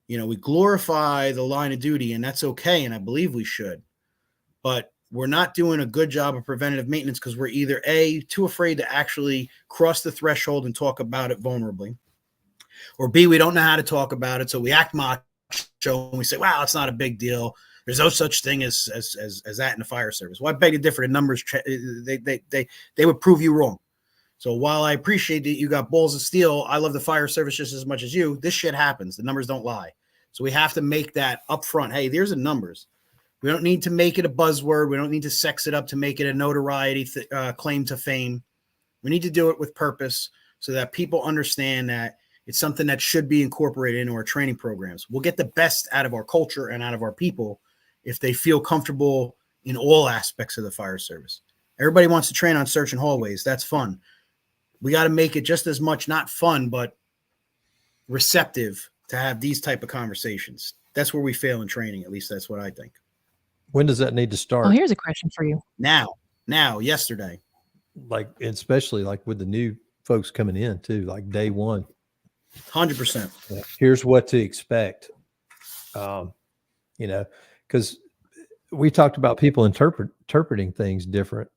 [SPEAKER 3] We glorify the line of duty, and that's okay, and I believe we should. But we're not doing a good job of preventative maintenance because we're either A, too afraid to actually cross the threshold and talk about it vulnerably, or B, we don't know how to talk about it, so we act macho and we say, wow, it's not a big deal. There's no such thing as that in the fire service. Well, I beg to differ. The numbers, they would prove you wrong. So while I appreciate that you got balls of steel, I love the fire service just as much as you. This shit happens. The numbers don't lie. So we have to make that upfront. Hey, there's the numbers. We don't need to make it a buzzword. We don't need to sex it up to make it a notoriety claim to fame. We need to do it with purpose so that people understand that it's something that should be incorporated into our training programs. We'll get the best out of our culture and out of our people if they feel comfortable in all aspects of the fire service. Everybody wants to train on search and hallways. That's fun. We got to make it just as much, not fun, but receptive to have these type of conversations. That's where we fail in training. At least that's what I think.
[SPEAKER 1] When does that need to start?
[SPEAKER 2] Oh, here's a question for you.
[SPEAKER 3] Now, yesterday.
[SPEAKER 1] Like, especially like with the new folks coming in too, like day one.
[SPEAKER 3] 100%.
[SPEAKER 1] Yeah. Here's what to expect. Because we talked about people interpreting things different.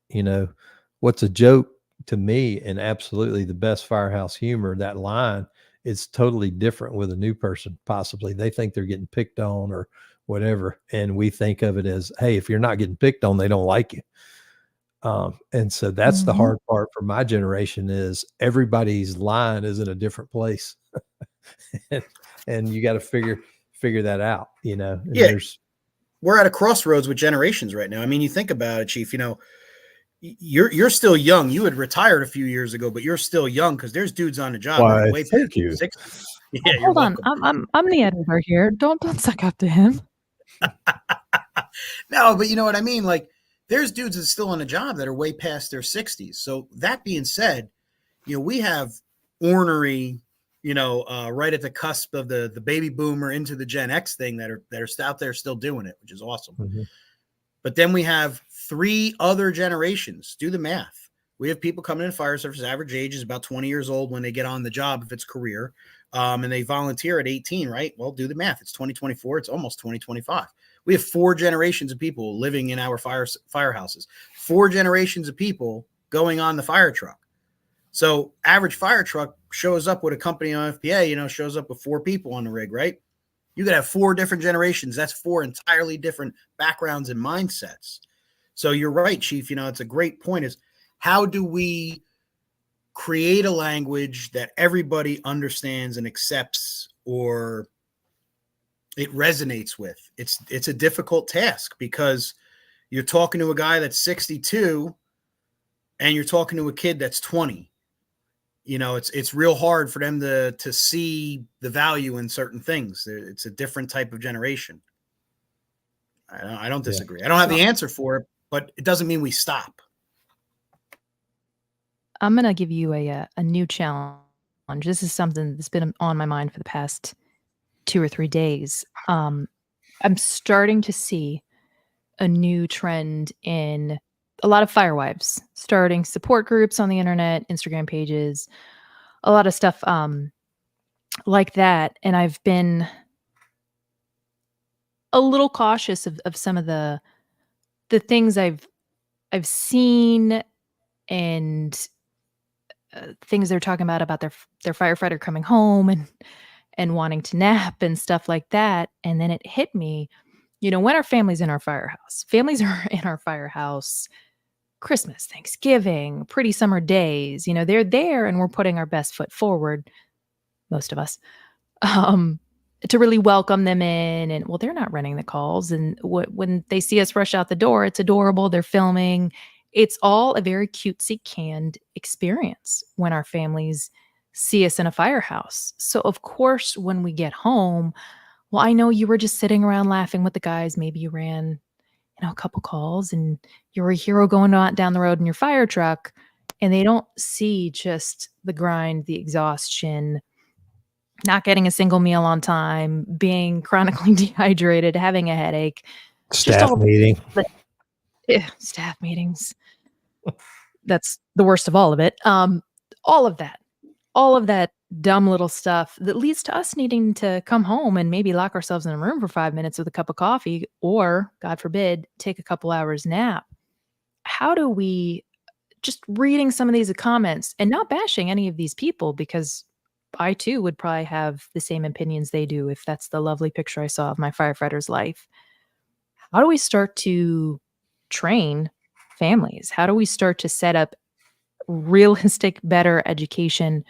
[SPEAKER 1] What's a joke to me and absolutely the best firehouse humor, that line is totally different with a new person. Possibly they think they're getting picked on or whatever. And we think of it as, hey, if you're not getting picked on, they don't like you. And so that's the hard part for my generation is everybody's line is in a different place. and you got to figure that out, and
[SPEAKER 3] yeah. We're at a crossroads with generations right now. I mean, you think about it, Chief, you're still young. You had retired a few years ago, but you're still young because there's dudes on the job.
[SPEAKER 1] Why, thank you.
[SPEAKER 3] 60. Yeah,
[SPEAKER 2] hold on. I'm the editor here. Don't suck up to him.
[SPEAKER 3] No, but you know what I mean? Like, there's dudes that's still on a job that are way past their 60s. So that being said, we have ornery, right at the cusp of the baby boomer into the Gen X thing that are out there still doing it, which is awesome. Mm-hmm. But then we have 3 other generations. Do the math. We have people coming in fire service. Average age is about 20 years old when they get on the job, if it's career, and they volunteer at 18, right? Well, do the math. It's 2024. It's almost 2025. We have 4 generations of people living in our firehouses, 4 generations of people going on the fire truck. So average fire truck shows up with a company on FPA, shows up with 4 people on the rig, right? You could have 4 different generations. That's 4 entirely different backgrounds and mindsets. So you're right, Chief. It's a great point is how do we create a language that everybody understands and accepts or it resonates with? It's a difficult task because you're talking to a guy that's 62 and you're talking to a kid that's 20. It's real hard for them to see the value in certain things. It's a different type of generation. I don't disagree. I don't have the answer for it, but it doesn't mean we stop.
[SPEAKER 2] I'm going to give you a new challenge. This is something that's been on my mind for the past 2 or 3 days. I'm starting to see a new trend in a lot of firewives starting support groups on the internet, Instagram pages, a lot of stuff like that. And I've been a little cautious of some of the things I've seen and things they're talking about their firefighter coming home and wanting to nap and stuff like that. And then it hit me, when our families in our firehouse, Christmas, Thanksgiving, pretty summer days, they're there and we're putting our best foot forward, most of us, to really welcome them in. And they're not running the calls. And when they see us rush out the door, it's adorable. They're filming. It's all a very cutesy, canned experience when our families see us in a firehouse. So of course, when we get home, well, I know you were just sitting around laughing with the guys. Maybe you ran, a couple calls and you're a hero going down the road in your fire truck, and they don't see just the grind, the exhaustion, not getting a single meal on time, being chronically dehydrated, having a headache, just
[SPEAKER 1] Staff
[SPEAKER 2] all
[SPEAKER 1] meeting.
[SPEAKER 2] the staff meetings. That's the worst of all of it. All of that dumb little stuff that leads to us needing to come home and maybe lock ourselves in a room for 5 minutes with a cup of coffee, or God forbid, take a couple hours nap. How do we, just reading some of these comments and not bashing any of these people, because I too would probably have the same opinions they do if that's the lovely picture I saw of my firefighter's life. How do we start to train families? How do we start to set up realistic, better education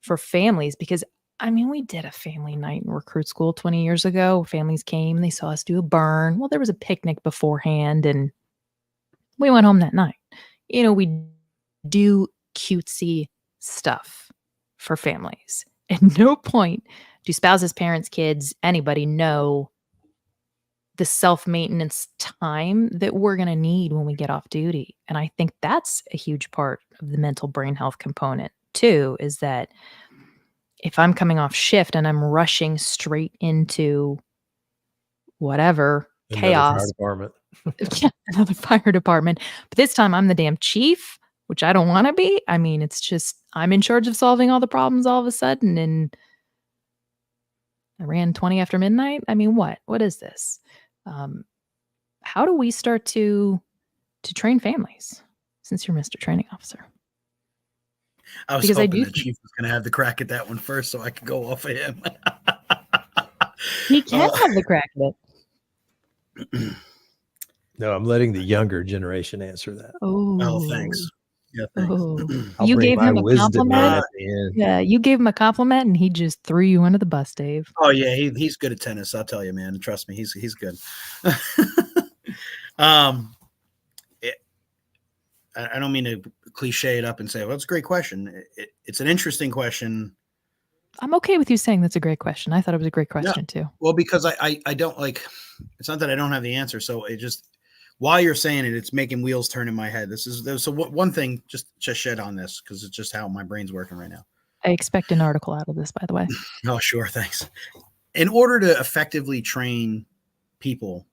[SPEAKER 2] for families? Because I mean, we did a family night in recruit school 20 years ago. Families came, they saw us do a burn. Well, there was a picnic beforehand, and we went home that night. We do cutesy stuff for families. At no point do spouses, parents, kids, anybody know the self-maintenance time that we're going to need when we get off duty. And I think that's a huge part of the mental brain health component too, is that if I'm coming off shift and I'm rushing straight into whatever chaos,
[SPEAKER 1] Fire department.
[SPEAKER 2] yeah, another fire department, but this time I'm the damn chief, which I don't want to be. I mean, it's just, I'm in charge of solving all the problems all of a sudden, and I ran 20 after midnight. I mean, what is this? How do we start to train families, since you're Mr. Training Officer?
[SPEAKER 3] I was hoping the chief was going to have the crack at that one first so I could go off of him.
[SPEAKER 2] He can have the crack at
[SPEAKER 1] it. No, I'm letting the younger generation answer that.
[SPEAKER 3] Oh, thanks. Yeah, thanks.
[SPEAKER 2] Oh. You gave him a compliment. Yeah, you gave him a compliment, and he just threw you under the bus, Dave.
[SPEAKER 3] Oh yeah, he's good at tennis. I'll tell you, man. Trust me, he's good. I don't mean to cliche it up and say, well, it's a great question. It's an interesting question.
[SPEAKER 2] I'm okay with you saying that's a great question. I thought it was a great question too.
[SPEAKER 3] Well, because I don't like, it's not that I don't have the answer. So it just, while you're saying it, it's making wheels turn in my head. So one thing, just shed on this, because it's just how my brain's working right now.
[SPEAKER 2] I expect an article out of this, by the way.
[SPEAKER 3] Oh, sure. Thanks. In order to effectively train people,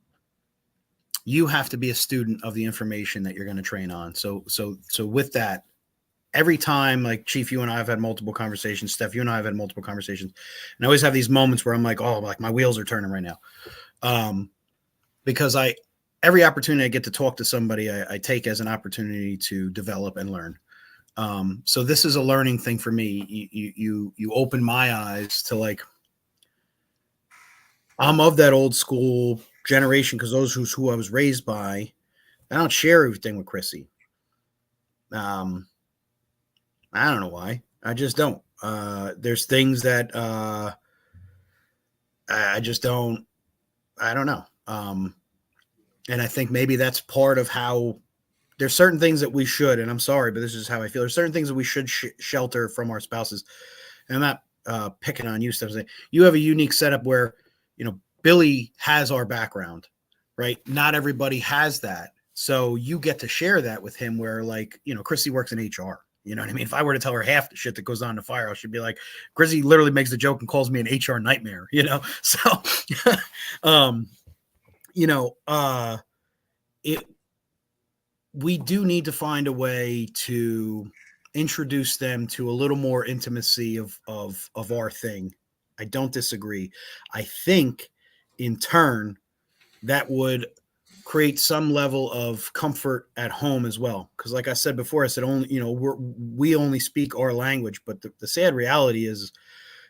[SPEAKER 3] you have to be a student of the information that you're going to train on. So with that, every time, like Chief, you and I have had multiple conversations, Steph, you and I have had multiple conversations, and I always have these moments where I'm like, oh, like my wheels are turning right now. Because every opportunity I get to talk to somebody, I take as an opportunity to develop and learn. So this is a learning thing for me. You open my eyes to, like, I'm of that old school generation, because those who I was raised by. I don't share everything with Chrissy. I don't know why. I just don't. There's things that I just don't. I don't know. And I think maybe that's part of how there's certain things that we should, and I'm sorry, but this is how I feel. There's certain things that we should shelter from our spouses. And I'm not picking on you, Steph. You have a unique setup where, Billy has our background, right? Not everybody has that. So you get to share that with him, where, like, Chrissy works in HR. You know what I mean? If I were to tell her half the shit that goes on in the firehouse, she'd be like, Chrissy literally makes the joke and calls me an HR nightmare, So, we do need to find a way to introduce them to a little more intimacy of our thing. I don't disagree. I think in turn that would create some level of comfort at home as well. Because like I said before, I said only, we only speak our language, but the sad reality is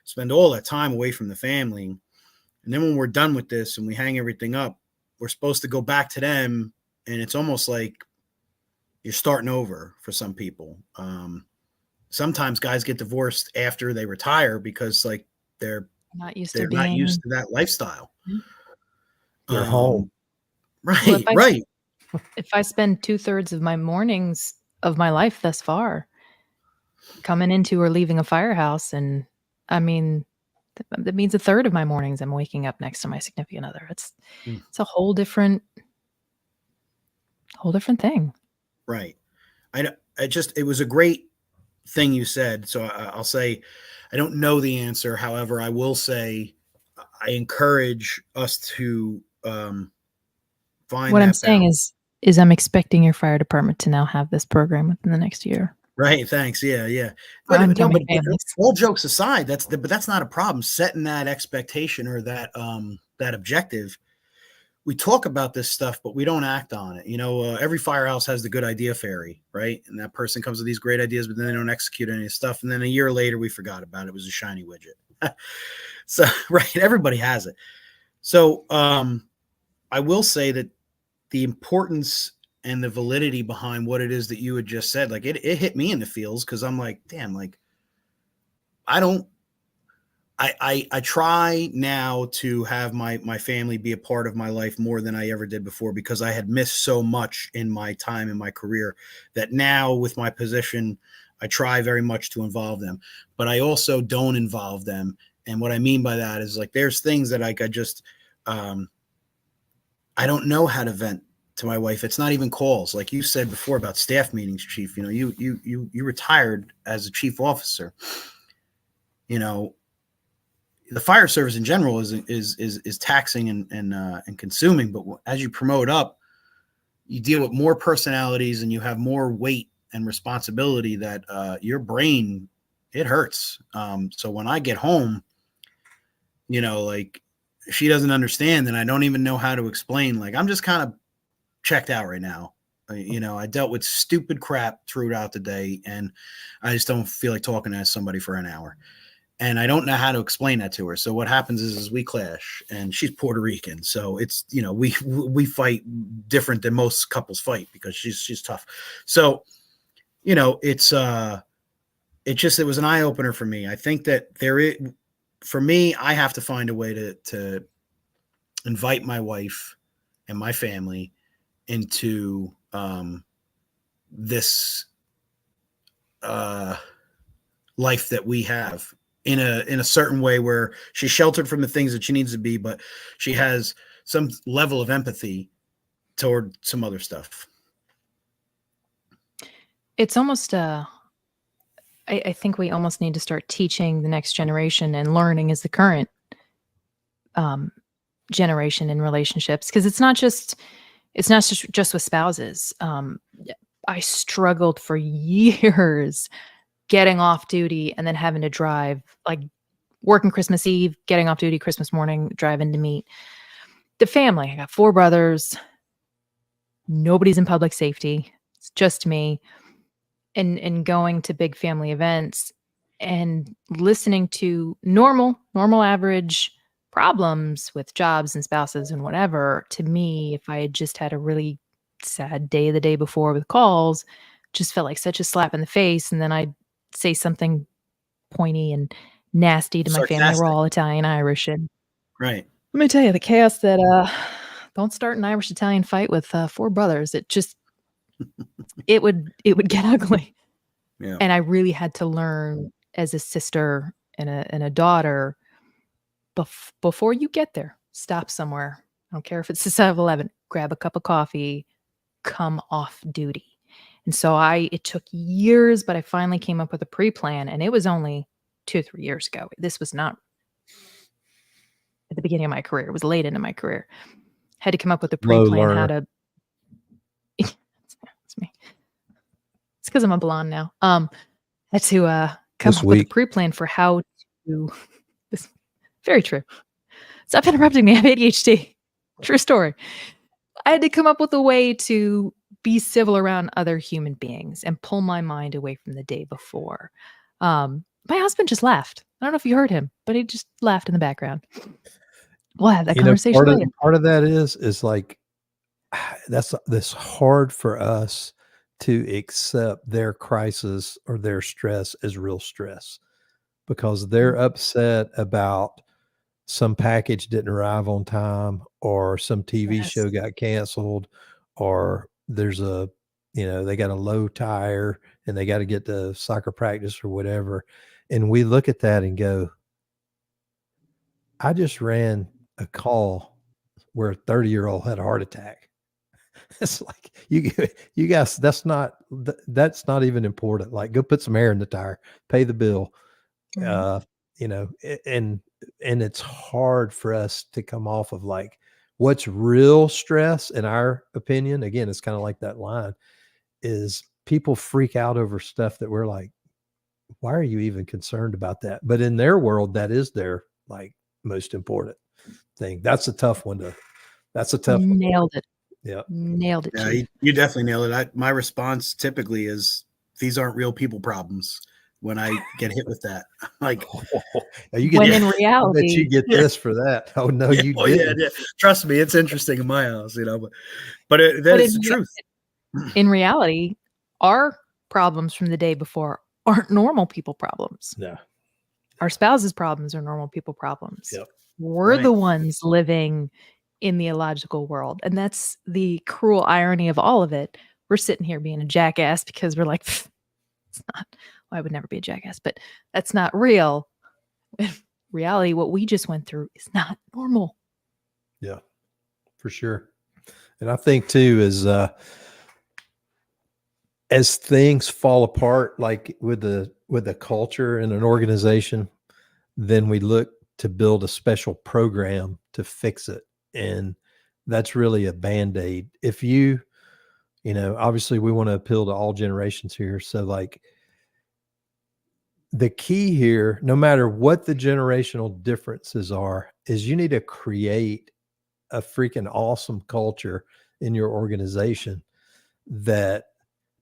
[SPEAKER 3] spend all that time away from the family. And then when we're done with this and we hang everything up, we're supposed to go back to them. And it's almost like you're starting over for some people. Sometimes guys get divorced after they retire because, like, they're not used to that lifestyle.
[SPEAKER 1] They're home.
[SPEAKER 3] Right. Right.
[SPEAKER 2] If I spend 2/3 of my mornings of my life thus far coming into or leaving a firehouse. And I mean, that means a third of my mornings I'm waking up next to my significant other. It's a whole different thing.
[SPEAKER 3] Right. It was a great thing you said. So I'll say, I don't know the answer. However, I will say I encourage us to find
[SPEAKER 2] What I'm
[SPEAKER 3] that
[SPEAKER 2] saying
[SPEAKER 3] balance.
[SPEAKER 2] is I'm expecting your fire department to now have this program within the next year.
[SPEAKER 3] Right. Thanks. Yeah.
[SPEAKER 2] For
[SPEAKER 3] But no,
[SPEAKER 2] oncoming
[SPEAKER 3] but
[SPEAKER 2] families.
[SPEAKER 3] all jokes aside, but that's not a problem. Setting that expectation or that objective. We talk about this stuff, but we don't act on it. Every firehouse has the good idea fairy, right? And that person comes with these great ideas, but then they don't execute any stuff. And then a year later, we forgot about it. It was a shiny widget. So, right. Everybody has it. So, I will say that the importance and the validity behind what it is that you had just said, like it hit me in the feels. Cause I'm like, damn, like I try now to have my family be a part of my life more than I ever did before, because I had missed so much in my time in my career that now with my position, I try very much to involve them, but I also don't involve them. And what I mean by that is like, there's things that I just, I don't know how to vent to my wife. It's not even calls. Like you said before about staff meetings, Chief, you retired as a chief officer. The fire service in general is taxing and consuming, but as you promote up, you deal with more personalities and you have more weight and responsibility that your brain, it hurts. So when I get home, like she doesn't understand, and I don't even know how to explain. Like I'm just kind of checked out right now. I dealt with stupid crap throughout the day, and I just don't feel like talking to somebody for an hour. And I don't know how to explain that to her. So what happens is we clash, and she's Puerto Rican. So it's, we fight different than most couples fight because she's tough. So, it was an eye opener for me. I think that for me, I have to find a way to invite my wife and my family into this life that we have in a certain way where she's sheltered from the things that she needs to be, but she has some level of empathy toward some other stuff.
[SPEAKER 2] It's almost I think we almost need to start teaching the next generation and learning as the current generation in relationships, because it's not just with spouses. I struggled for years getting off duty and then having to drive, like working Christmas Eve, getting off duty Christmas morning, driving to meet the family. I got 4 brothers. Nobody's in public safety. It's just me. And going to big family events and listening to normal average problems with jobs and spouses and whatever. To me, if I had just had a really sad day the day before with calls, just felt like such a slap in the face. And then I'd say something pointy and nasty to my family. We're all Italian Irish, and
[SPEAKER 3] right.
[SPEAKER 2] Let me tell you, the chaos that don't start an Irish Italian fight with 4 brothers. It just it would get ugly.
[SPEAKER 3] Yeah.
[SPEAKER 2] And I really had to learn as a sister and a daughter, before you get there, stop somewhere. I don't care if it's the 7-Eleven, grab a cup of coffee, come off duty. And so it took years, but I finally came up with a pre-plan, and it was only 2 or 3 years ago. This was not at the beginning of my career. It was late into my career. Had to come up with a pre-plan how to it's me. It's because I'm a blonde now. Had to come up with a pre-plan for how to this very true. Stop interrupting me. I have ADHD. True story. I had to come up with a way to be civil around other human beings and pull my mind away from the day before. My husband just laughed. I don't know if you heard him, but he just laughed in the background. We'll have that conversation later.
[SPEAKER 1] Part of that is like, that's hard for us to accept their crisis or their stress as real stress, because they're upset about some package didn't arrive on time, or some TV show got canceled, or there's a they got a low tire and they got to get to soccer practice or whatever. And we look at that and go, I just ran a call where a 30-year-old had a heart attack. It's like you guys, that's not even important. Like, go put some air in the tire, pay the bill.
[SPEAKER 2] Right.
[SPEAKER 1] And it's hard for us to come off of like what's real stress, in our opinion. Again, it's kind of like that line is people freak out over stuff that we're like, why are you even concerned about that? But in their world, that is their like most important thing. That's a tough one.
[SPEAKER 2] Nailed it.
[SPEAKER 1] Yeah.
[SPEAKER 2] Nailed it.
[SPEAKER 3] Yeah,
[SPEAKER 2] Chief.
[SPEAKER 3] you definitely nailed it. My response typically is, these aren't real people problems. When I get hit with that, like,
[SPEAKER 1] you get,
[SPEAKER 2] when in
[SPEAKER 1] I bet
[SPEAKER 2] reality,
[SPEAKER 1] you get this for that. Oh no, you didn't.
[SPEAKER 3] Yeah. Trust me, it's interesting in my house, but that
[SPEAKER 2] but
[SPEAKER 3] is the truth.
[SPEAKER 2] in reality, our problems from the day before aren't normal people problems.
[SPEAKER 1] No.
[SPEAKER 2] Our spouse's problems are normal people problems.
[SPEAKER 1] Yep.
[SPEAKER 2] We're
[SPEAKER 3] Right.
[SPEAKER 2] the ones living in the illogical world. And that's the cruel irony of all of it. We're sitting here being a jackass because we're like, it's not, well, I would never be a jackass, but that's not real. In reality, what we just went through is not normal.
[SPEAKER 1] Yeah, for sure. And I think too is as things fall apart, like with the culture in an organization, then we look to build a special program to fix it. And that's really a Band-Aid. If obviously we want to appeal to all generations here. So like the key here, no matter what the generational differences are, is you need to create a freaking awesome culture in your organization that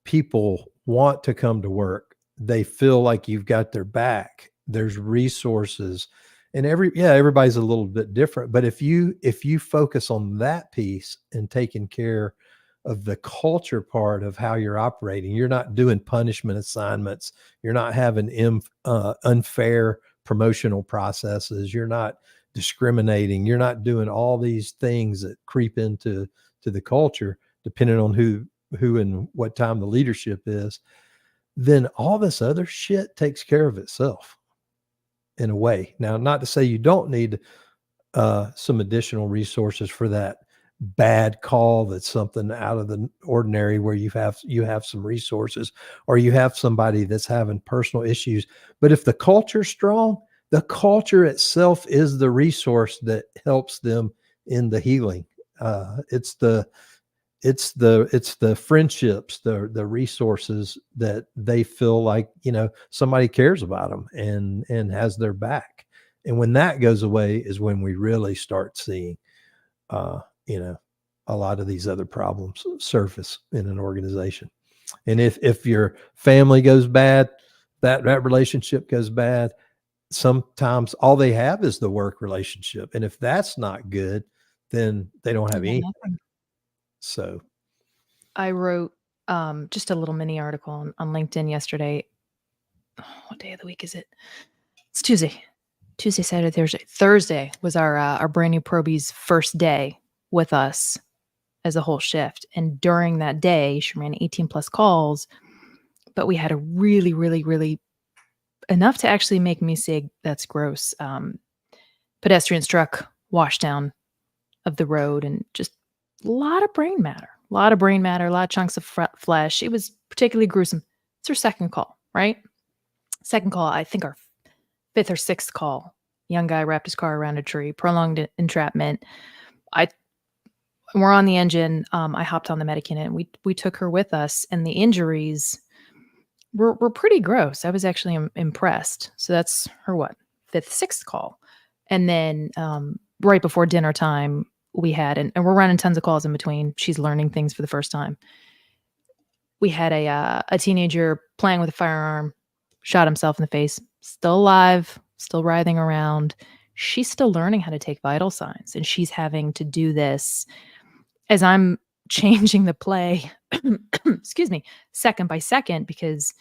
[SPEAKER 1] people want to come to work. They feel like you've got their back. There's resources, and everybody's a little bit different. But if you focus on that piece and taking care of the culture part of how you're operating, you're not doing punishment assignments. You're not having unfair promotional processes. You're not discriminating. You're not doing all these things that creep into the culture, depending on who and what time the leadership is. Then all this other shit takes care of itself in a way. Now, not to say you don't need some additional resources for that bad call that's something out of the ordinary, where you have some resources, or you have somebody that's having personal issues. But if the culture's strong, the culture itself is the resource that helps them in the healing. It's the friendships, the resources that they feel like, somebody cares about them and has their back. And when that goes away is when we really start seeing, a lot of these other problems surface in an organization. And if your family goes bad, that relationship goes bad, sometimes all they have is the work relationship. And if that's not good, then they don't have anything. So
[SPEAKER 2] I wrote just a little mini article on LinkedIn yesterday. What day of the week is it? It's Tuesday, Saturday, Thursday. Thursday was our brand new probee's first day with us as a whole shift. And during that day, she ran 18 plus calls, but we had a really, really, really enough to actually make me say, that's gross. Pedestrian struck, washdown of the road, and just a lot of brain matter, a lot of chunks of flesh. It was particularly gruesome. It's her second call, right? Second call, I think our fifth or sixth call. Young guy wrapped his car around a tree, prolonged entrapment. We're on the engine. I hopped on the medic unit, and we took her with us, and the injuries were pretty gross. I was actually impressed. So that's her fifth, sixth call. And then right before dinner time, we had, and we're running tons of calls in between. She's learning things for the first time. We had a teenager playing with a firearm, shot himself in the face, still alive, still writhing around. She's still learning how to take vital signs, and she's having to do this as I'm changing the play, excuse me, second by second, because,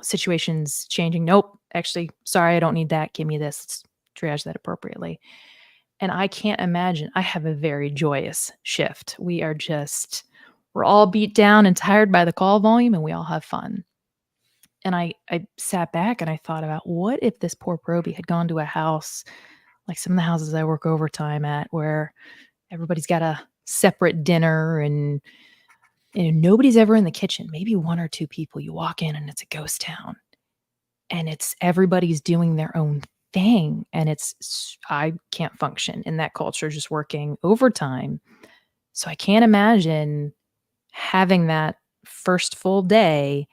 [SPEAKER 2] situations changing. Nope, actually, sorry, I don't need that. Give me this. Let's triage that appropriately. And I can't imagine. I have a very joyous shift. We are just We're all beat down and tired by the call volume, and we all have fun. And I sat back and I thought about, what if this poor probie had gone to a house like some of the houses I work overtime at, where everybody's got a separate dinner and nobody's ever in the kitchen. Maybe one or two people. You walk in and it's a ghost town, and it's everybody's doing their own thing. And I can't function in that culture, just working overtime. So I can't imagine having that first full day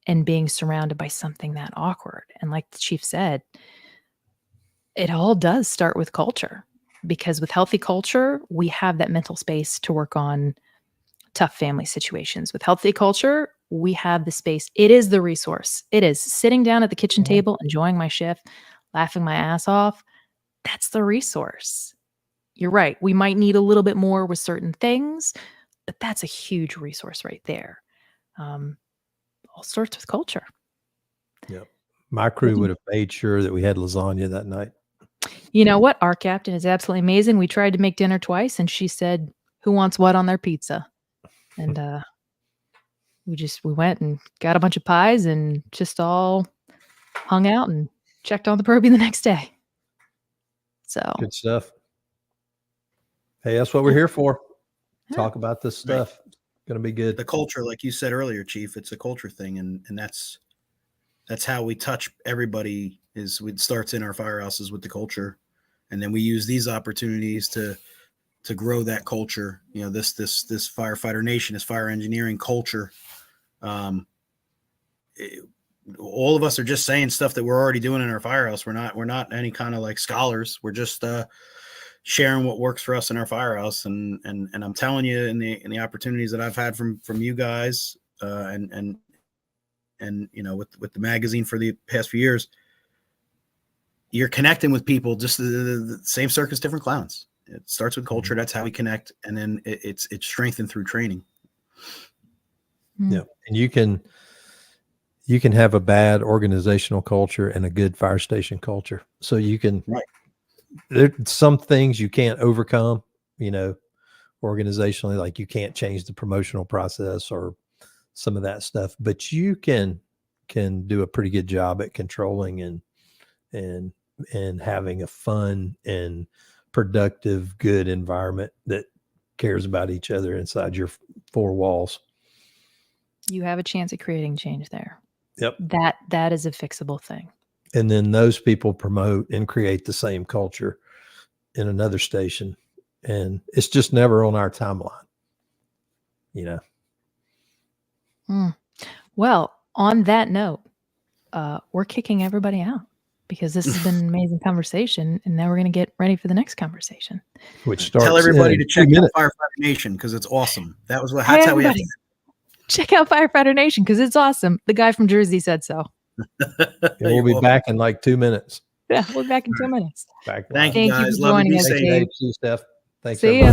[SPEAKER 2] and being surrounded by something that awkward. And like the chief said, it all does start with culture, because with healthy culture, we have that mental space to work on tough family situations. With healthy culture, we have the space. It is the resource. It is sitting down at the kitchen table, enjoying my shift, laughing my ass off. That's the resource. You're right. We might need a little bit more with certain things, but that's a huge resource right there. All starts with culture.
[SPEAKER 1] Yep. My crew would have made sure that we had lasagna that night.
[SPEAKER 2] You know what? Our captain is absolutely amazing. We tried to make dinner twice, and she said, "Who wants what on their pizza?" And we went and got a bunch of pies and just all hung out and checked on the probie the next day. So
[SPEAKER 1] Good stuff. Hey, that's what we're here for. Talk about this stuff. It's going to be good.
[SPEAKER 3] The culture, like you said earlier, Chief, it's a culture thing, and that's how we touch everybody. It starts in our firehouses with the culture, and then we use these opportunities to grow that culture. You know, this firefighter nation, this fire engineering culture. All of us are just saying stuff that we're already doing in our firehouse. We're not any kind of like scholars. We're just sharing what works for us in our firehouse. And I'm telling you, in the opportunities that I've had from you guys, and you know, with the magazine for the past few years, you're connecting with people, just the same circus, different clowns. It starts with culture. That's how we connect. And then it's strengthened through training.
[SPEAKER 1] Yeah. And you can have a bad organizational culture and a good fire station culture. So you can, there's some things you can't overcome, you know, organizationally, like you can't change the promotional process or some of that stuff, but you can do a pretty good job at controlling and having a fun and productive, good environment that cares about each other inside your four walls.
[SPEAKER 2] You have a chance at creating change there.
[SPEAKER 1] Yep.
[SPEAKER 2] That is a fixable thing.
[SPEAKER 1] And then those people promote and create the same culture in another station. And it's just never on our timeline, you know?
[SPEAKER 2] Well, on that note, we're kicking everybody out, because this has been an amazing conversation, and now we're going to get ready for the next conversation.
[SPEAKER 1] Which starts.
[SPEAKER 3] Tell everybody to check out Firefighter Nation, because it's awesome. That's how we have to.
[SPEAKER 2] Check out Firefighter Nation, because it's awesome. The guy from Jersey said so.
[SPEAKER 1] We'll be back in like 2 minutes.
[SPEAKER 2] Yeah, we'll be back in 2 minutes.
[SPEAKER 3] Thank you, guys.
[SPEAKER 2] For joining us, Dave.
[SPEAKER 1] Steph. Thanks.
[SPEAKER 2] See ya.